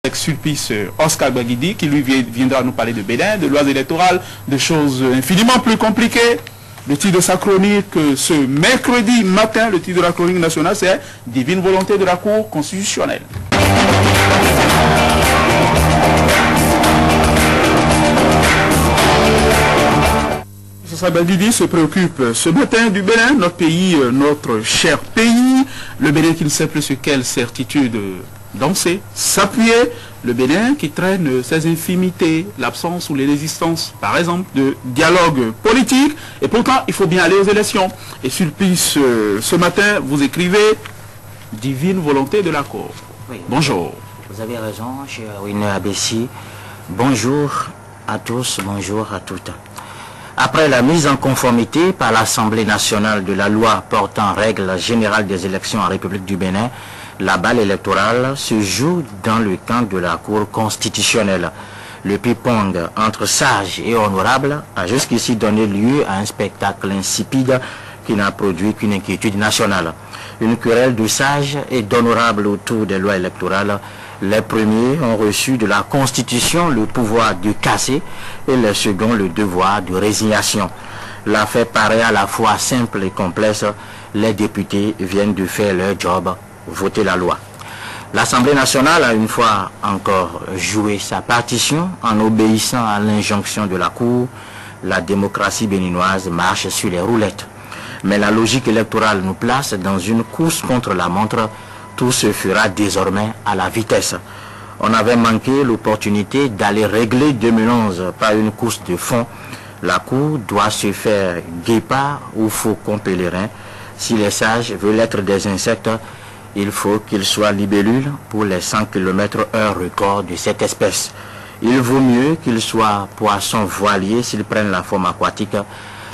avec Sulpice Oscar Baguidi, qui lui viendra nous parler de Bénin, de lois électorales, de choses infiniment plus compliquées. Le titre de sa chronique ce mercredi matin, le titre de la chronique nationale, c'est « Divine volonté de la Cour constitutionnelle ». Baguidi se préoccupe ce matin du Bénin, notre pays, notre cher pays. Le Bénin qui ne sait plus sur quelle certitude danser, s'appuyer. Le Bénin qui traîne ses infimités, l'absence ou l'existence, par exemple, de dialogue politique. Et pourtant, il faut bien aller aux élections. Et Sulpice, ce matin, vous écrivez « Divine volonté de la Cour ». Oui. Bonjour. Vous avez raison, cher Winner Abessi. Bonjour à tous, bonjour à toutes. Après la mise en conformité par l'Assemblée nationale de la loi portant règles générales des élections en République du Bénin, la balle électorale se joue dans le camp de la Cour constitutionnelle. Le ping-pong entre sages et honorables a jusqu'ici donné lieu à un spectacle insipide qui n'a produit qu'une inquiétude nationale. Une querelle de sages et d'honorables autour des lois électorales. Les premiers ont reçu de la Constitution le pouvoir de casser et les seconds le devoir de résignation. L'affaire paraît à la fois simple et complexe. Les députés viennent de faire leur job, voter la loi. L'Assemblée nationale a une fois encore joué sa partition en obéissant à l'injonction de la Cour. La démocratie béninoise marche sur les roulettes. Mais la logique électorale nous place dans une course contre la montre. Tout se fera désormais à la vitesse. On avait manqué l'opportunité d'aller régler 2011 par une course de fond. La Cour doit se faire guépard ou faucon pèlerin. Si les sages veulent être des insectes, il faut qu'ils soient libellules pour les 100 km/h record de cette espèce. Il vaut mieux qu'ils soient poissons voiliers s'ils prennent la forme aquatique.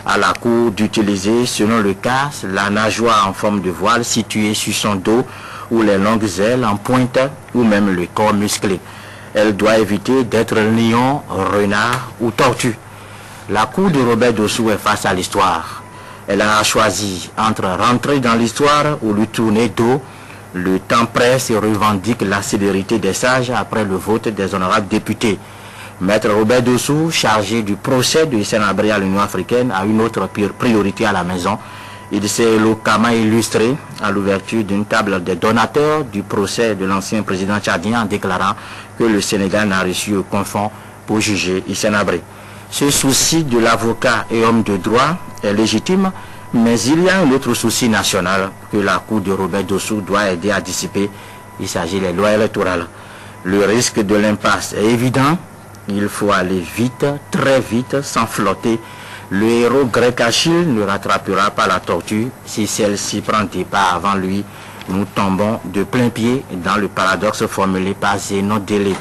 À la Cour d'utiliser, selon le cas, la nageoire en forme de voile située sur son dos, ou les longues ailes en pointe, ou même le corps musclé. Elle doit éviter d'être lion, renard ou tortue. La Cour de Robert Dossou est face à l'histoire. Elle a choisi entre rentrer dans l'histoire ou lui tourner dos. Le temps presse et revendique la célérité des sages après le vote des honorables députés. Maître Robert Dossou, chargé du procès de Hissène Habré à l'Union africaine, a une autre priorité à la maison. Il s'est éloquemment illustré à l'ouverture d'une table des donateurs du procès de l'ancien président tchadien en déclarant que le Sénégal n'a reçu aucun fonds pour juger Hissène Habré. Ce souci de l'avocat et homme de droit est légitime, mais il y a un autre souci national que la Cour de Robert Dossou doit aider à dissiper. Il s'agit des lois électorales. Le risque de l'impasse est évident. Il faut aller vite, très vite, sans flotter. Le héros grec Achille ne rattrapera pas la tortue. Si celle-ci prend départ avant lui, nous tombons de plein pied dans le paradoxe formulé par Zénon Délé.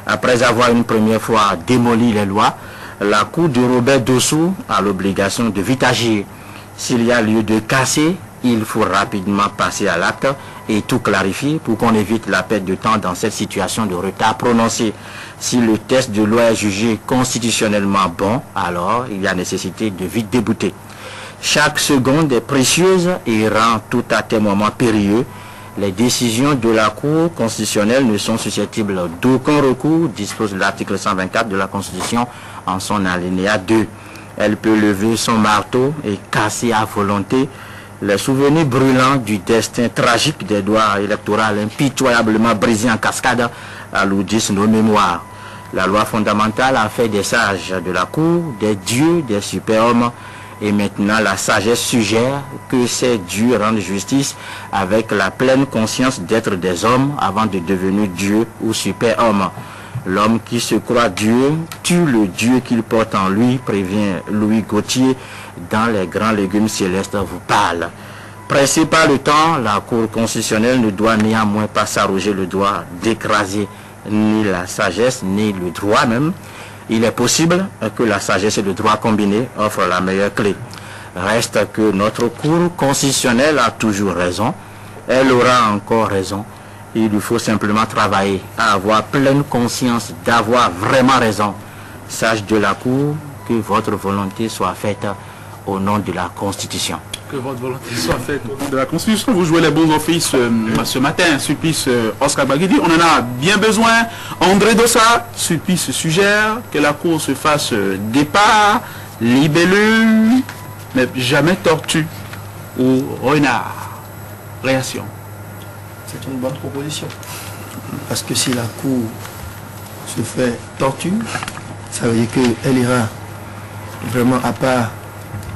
Après avoir une première fois démoli les lois, la Cour de Robert Dossou a l'obligation de vite agir. S'il y a lieu de casser, il faut rapidement passer à l'acte et tout clarifier pour qu'on évite la perte de temps dans cette situation de retard prononcé. Si le test de loi est jugé constitutionnellement bon, alors il y a nécessité de vite débouter. Chaque seconde est précieuse et rend tout atermoiement périlleux. Les décisions de la Cour constitutionnelle ne sont susceptibles d'aucun recours, dispose l'article 124 de la Constitution en son alinéa 2. Elle peut lever son marteau et casser à volonté. Les souvenirs brûlants du destin tragique des lois électorales impitoyablement brisées en cascade alourdissent nos mémoires. La loi fondamentale a fait des sages de la Cour, des dieux, des super-hommes, et maintenant la sagesse suggère que ces dieux rendent justice avec la pleine conscience d'être des hommes avant de devenir dieux ou super-hommes. L'homme qui se croit Dieu tue le Dieu qu'il porte en lui, prévient Louis Gauthier dans Les Grands Légumes Célestes vous parle. Pressée par le temps, la Cour constitutionnelle ne doit néanmoins pas s'arroger le droit d'écraser ni la sagesse, ni le droit même. Il est possible que la sagesse et le droit combiné offrent la meilleure clé. Reste que notre Cour constitutionnelle a toujours raison. Elle aura encore raison. Il lui faut simplement travailler à avoir pleine conscience d'avoir vraiment raison. Sage de la Cour, que votre volonté soit faite au nom de la Constitution. Que votre volonté soit faite au nom de la Constitution. Vous jouez les bons offices ce matin. Sulpice Oscar Baguidi, on en a bien besoin. André Dossa, Sulpice suggère que la Cour se fasse départ, libellule, mais jamais tortue ou renard. Réaction. C'est une bonne proposition. Parce que si la Cour se fait tortue, ça veut dire qu'elle ira vraiment à part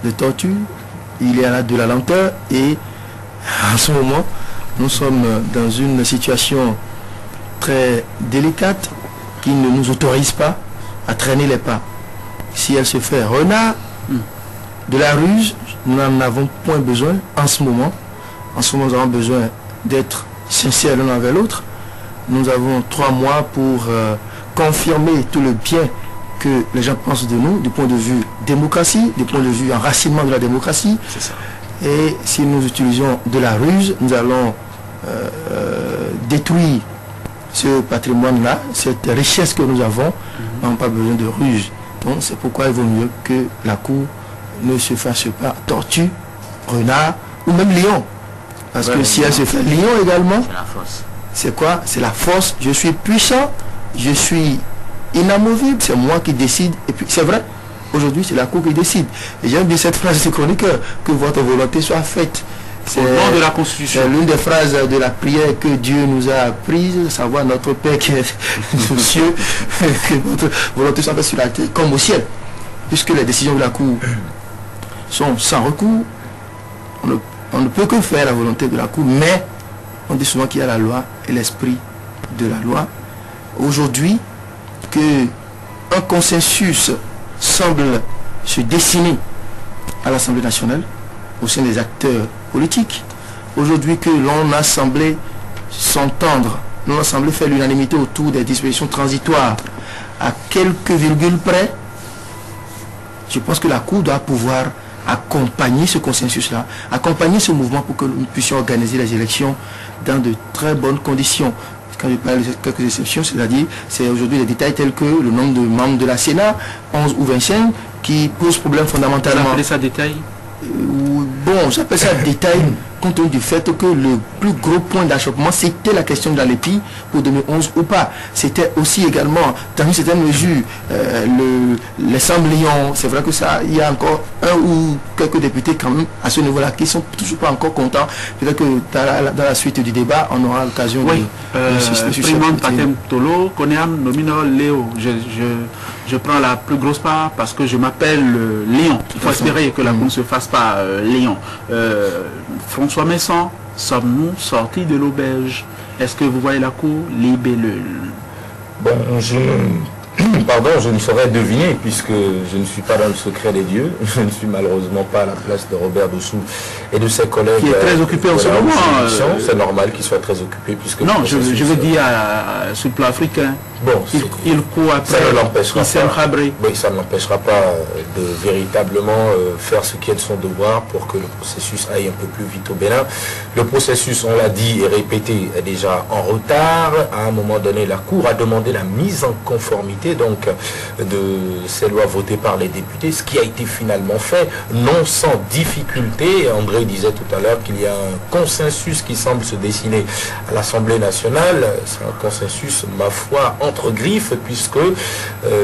de tortue, il y a de la lenteur et en ce moment, nous sommes dans une situation très délicate qui ne nous autorise pas à traîner les pas. Si elle se fait renard, de la ruse, nous n'en avons point besoin en ce moment. En ce moment, nous avons besoin d'être sincères l'un envers l'autre. Nous avons 3 mois pour confirmer tout le bien que les gens pensent de nous, du point de vue démocratie, du point de vue enracinement de la démocratie. C'est ça. Et si nous utilisons de la ruse, nous allons détruire ce patrimoine-là, cette richesse que nous avons. Nous n'avons pas besoin de ruse. Donc c'est pourquoi il vaut mieux que la Cour ne se fasse pas tortue, renard ou même lion. Parce que si elle se fait lion également, C'est la force. c'est quoi? C'est la force. Je suis puissant, je suis inamovible, c'est moi qui décide. Et puis c'est vrai, aujourd'hui c'est la Cour qui décide. Et j'aime bien cette phrase de chroniqueur, que votre volonté soit faite. Au nom de la Constitution. C'est l'une des phrases de la prière que Dieu nous a apprises, savoir notre Père qui est aux cieux, que votre volonté soit faite sur la terre comme au ciel. Puisque les décisions de la Cour sont sans recours, on ne peut que faire la volonté de la Cour, mais on dit souvent qu'il y a la loi et l'esprit de la loi. Aujourd'hui, que un consensus semble se dessiner à l'Assemblée nationale, au sein des acteurs politiques. Aujourd'hui, que l'on a semblé s'entendre, l'on a semblé faire l'unanimité autour des dispositions transitoires à quelques virgules près, je pense que la Cour doit pouvoir accompagner ce consensus-là, accompagner ce mouvement pour que nous puissions organiser les élections dans de très bonnes conditions. Quand je parle de quelques exceptions, c'est-à-dire, c'est aujourd'hui des détails tels que le nombre de membres de la Sénat, 11 ou 25, qui posent problème fondamentalement. Vous appelez ça détail? Bon, j'appelle ça détail compte tenu du fait que le plus gros point d'achoppement, c'était la question de la LEPI pour 2011 ou pas. C'était aussi également, dans une certaine mesure, les 100 millions. C'est vrai que ça, il y a encore un ou quelques députés quand même à ce niveau-là qui sont toujours pas encore contents. Peut-être que dans la suite du débat, on aura l'occasion de Primand Patem Tolo, Koneam Nomino Léo. Je prends la plus grosse part parce que je m'appelle Léon. Il faut espérer que la Cour ne se fasse pas Léon. François Messon, sommes-nous sortis de l'auberge? Est-ce que vous voyez la Cour libellule? Bon, je ne saurais deviner puisque je ne suis pas dans le secret des dieux. Je ne suis malheureusement pas à la place de Robert Dossou et de ses collègues. Qui est très occupé en ce moment. C'est normal qu'il soit très occupé puisque... Non, je veux dire sur le plan africain. Bon, il court après. Ça ne l'empêchera pas. Oui, ça ne l'empêchera pas de véritablement faire ce qui est de son devoir pour que le processus aille un peu plus vite au Bénin. Le processus, on l'a dit et répété, est déjà en retard. À un moment donné, la Cour a demandé la mise en conformité donc de ces lois votées par les députés, ce qui a été finalement fait, non sans difficulté. André disait tout à l'heure qu'il y a un consensus qui semble se dessiner à l'Assemblée nationale. C'est un consensus, ma foi, entre griffes, puisque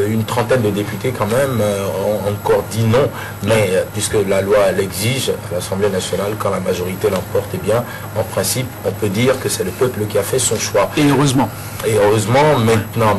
une trentaine de députés quand même ont encore dit non, mais puisque la loi l'exige à l'Assemblée nationale, quand la majorité l'emporte, eh bien, en principe, on peut dire que c'est le peuple qui a fait son choix. Et heureusement. Et heureusement, maintenant,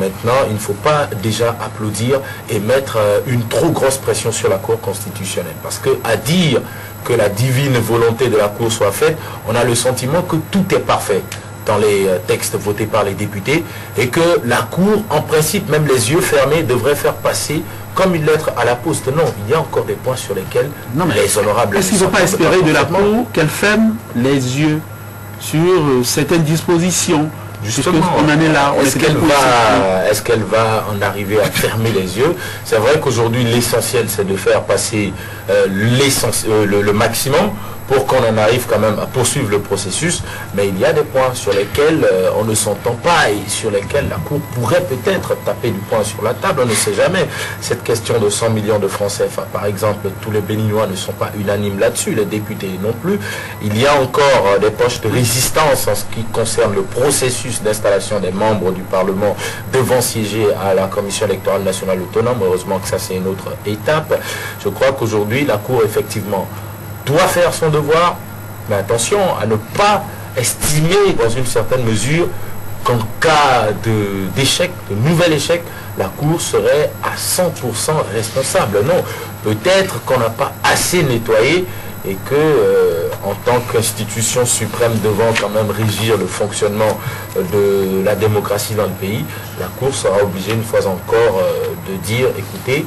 il ne faut pas déjà applaudir et mettre une trop grosse pression sur la Cour constitutionnelle. Parce que à dire que la divine volonté de la Cour soit faite, on a le sentiment que tout est parfait dans les textes votés par les députés et que la Cour, en principe, même les yeux fermés, devrait faire passer comme une lettre à la poste. Non, il y a encore des points sur lesquels les honorables... Est-ce qu'il ne faut pas espérer de la Cour qu'elle ferme les yeux sur certaines dispositions? Justement, on en est là. Est-ce qu'elle va en arriver à fermer les yeux? C'est vrai qu'aujourd'hui, l'essentiel, c'est de faire passer le maximum pour qu'on en arrive quand même à poursuivre le processus, mais il y a des points sur lesquels on ne s'entend pas et sur lesquels la Cour pourrait peut-être taper du poing sur la table, on ne sait jamais. Cette question de 100 millions de francs CFA, par exemple, tous les Béninois ne sont pas unanimes là-dessus, les députés non plus. Il y a encore des poches de résistance en ce qui concerne le processus d'installation des membres du Parlement devant siéger à la Commission électorale nationale autonome. Heureusement que ça, c'est une autre étape. Je crois qu'aujourd'hui, la Cour, effectivement, doit faire son devoir, mais attention à ne pas estimer dans une certaine mesure qu'en cas d'échec, de nouvel échec, la Cour serait à 100% responsable. Non, peut-être qu'on n'a pas assez nettoyé et que, en tant qu'institution suprême devant quand même régir le fonctionnement de la démocratie dans le pays, la Cour sera obligée une fois encore de dire, écoutez,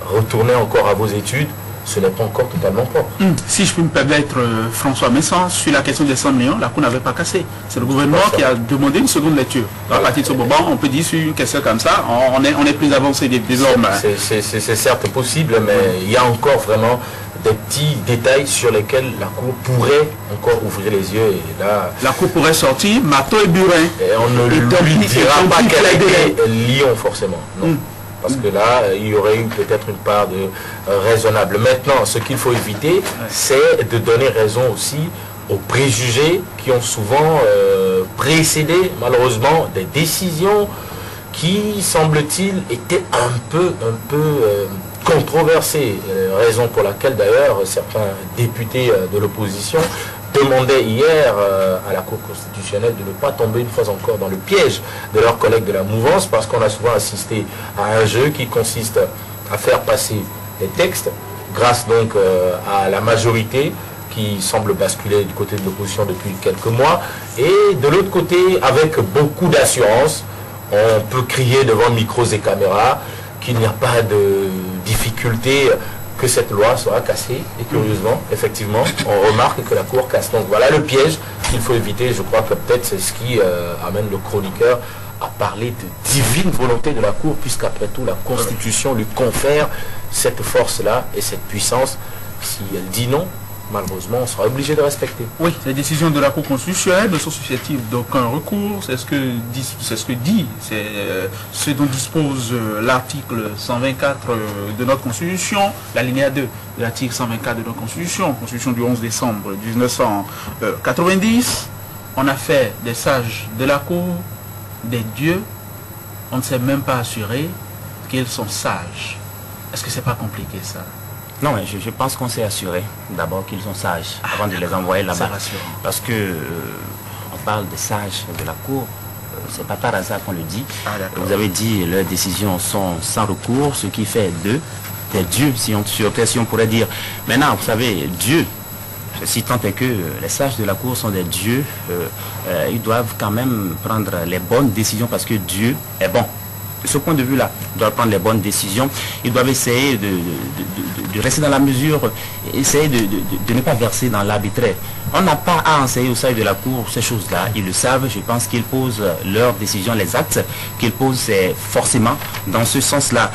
retournez encore à vos études, ce n'est pas encore totalement propre. Si je peux me permettre, François Messan, sur la question des 100 millions, la Cour n'avait pas cassé. C'est le gouvernement qui a demandé une seconde lecture. À partir de ce moment, on peut dire sur une question comme ça, on est plus avancé des hommes. C'est certes possible, mais il y a encore vraiment des petits détails sur lesquels la Cour pourrait encore ouvrir les yeux. Et là, la Cour pourrait sortir marteau et burin. Et on ne lui dira pas qu'elle a été Lyon, forcément. Non. Parce que là, il y aurait eu peut-être une part de raisonnable. Maintenant, ce qu'il faut éviter, c'est de donner raison aussi aux préjugés qui ont souvent précédé, malheureusement, des décisions qui, semble-t-il, étaient un peu controversées. Raison pour laquelle, d'ailleurs, certains députés de l'opposition demandaient hier à la Cour constitutionnelle de ne pas tomber une fois encore dans le piège de leurs collègues de la mouvance, parce qu'on a souvent assisté à un jeu qui consiste à faire passer des textes grâce donc à la majorité qui semble basculer du côté de l'opposition depuis quelques mois, et de l'autre côté, avec beaucoup d'assurance, on peut crier devant micros et caméras qu'il n'y a pas de difficulté que cette loi sera cassée. Et curieusement, effectivement, on remarque que la Cour casse. Donc voilà le piège qu'il faut éviter. Je crois que peut-être c'est ce qui amène le chroniqueur à parler de divine volonté de la Cour, puisqu'après tout, la Constitution lui confère cette force-là et cette puissance. Si elle dit non, malheureusement, on sera obligé de respecter. Oui, les décisions de la Cour constitutionnelle ne sont susceptibles d'aucun recours. C'est ce que dit, c'est ce dont dispose l'article 124 de notre Constitution, l'alinéa 2 de l'article 124 de notre Constitution du 11 décembre 1990. On a fait des sages de la Cour des dieux. On ne s'est même pas assuré qu'ils sont sages. Est-ce que c'est pas compliqué ça? Non, mais je pense qu'on s'est assuré d'abord qu'ils sont sages avant de les envoyer là-bas. Parce que on parle des sages de la Cour, c'est pas par hasard qu'on le dit. Vous avez dit leurs décisions sont sans recours, ce qui fait d'eux des dieux, si on pourrait dire. Maintenant, vous savez, Dieu, si tant est que les sages de la Cour sont des dieux, ils doivent quand même prendre les bonnes décisions parce que Dieu est bon. De ce point de vue-là, ils doivent prendre les bonnes décisions. Ils doivent essayer de rester dans la mesure, essayer de ne pas verser dans l'arbitraire. On n'a pas à enseigner aux sages de la Cour ces choses-là. Ils le savent. Je pense qu'ils posent leurs décisions, les actes qu'ils posent, c'est forcément dans ce sens-là.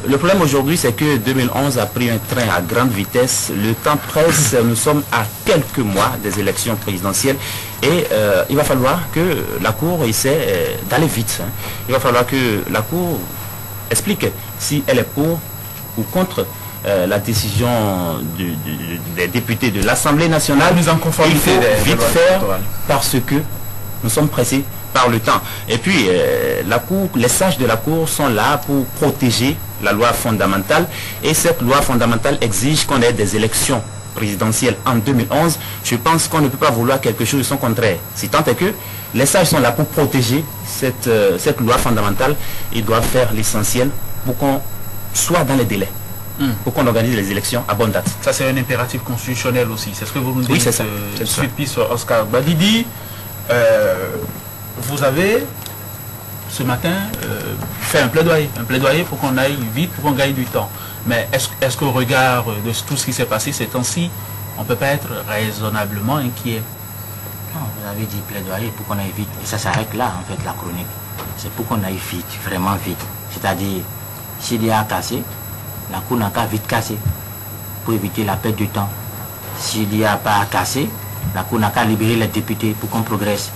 Le problème aujourd'hui, c'est que 2011 a pris un train à grande vitesse. Le temps presse. Nous sommes à quelques mois des élections présidentielles. Et il va falloir que la Cour essaie d'aller vite. Il va falloir que la Cour explique si elle est pour ou contre la décision des députés de l'Assemblée nationale. Mise en conformité, il faut vite faire parce que nous sommes pressés par le temps. Et puis, la Cour, les sages de la Cour sont là pour protéger la loi fondamentale. Et cette loi fondamentale exige qu'on ait des élections présidentielle en 2011, je pense qu'on ne peut pas vouloir quelque chose de son contraire. Si tant est que les sages sont là pour protéger cette loi fondamentale, ils doivent faire l'essentiel pour qu'on soit dans les délais, pour qu'on organise les élections à bonne date. Ça, c'est un impératif constitutionnel aussi. C'est ce que vous nous dites. Oui, c'est ça. Suite Oscar Badidi, vous avez ce matin fait un plaidoyer pour qu'on aille vite, pour qu'on gagne du temps. Mais est-ce qu'au regard de tout ce qui s'est passé ces temps-ci, on ne peut pas être raisonnablement inquiet? Non, vous avez dit plaidoyer pour qu'on aille vite. Et ça s'arrête là, en fait, la chronique. C'est pour qu'on aille vite, vraiment vite. C'est-à-dire, s'il y a à casser, la Cour n'a qu'à vite casser pour éviter la perte du temps. s'il n'y a pas à casser, la Cour n'a qu'à libérer les députés pour qu'on progresse.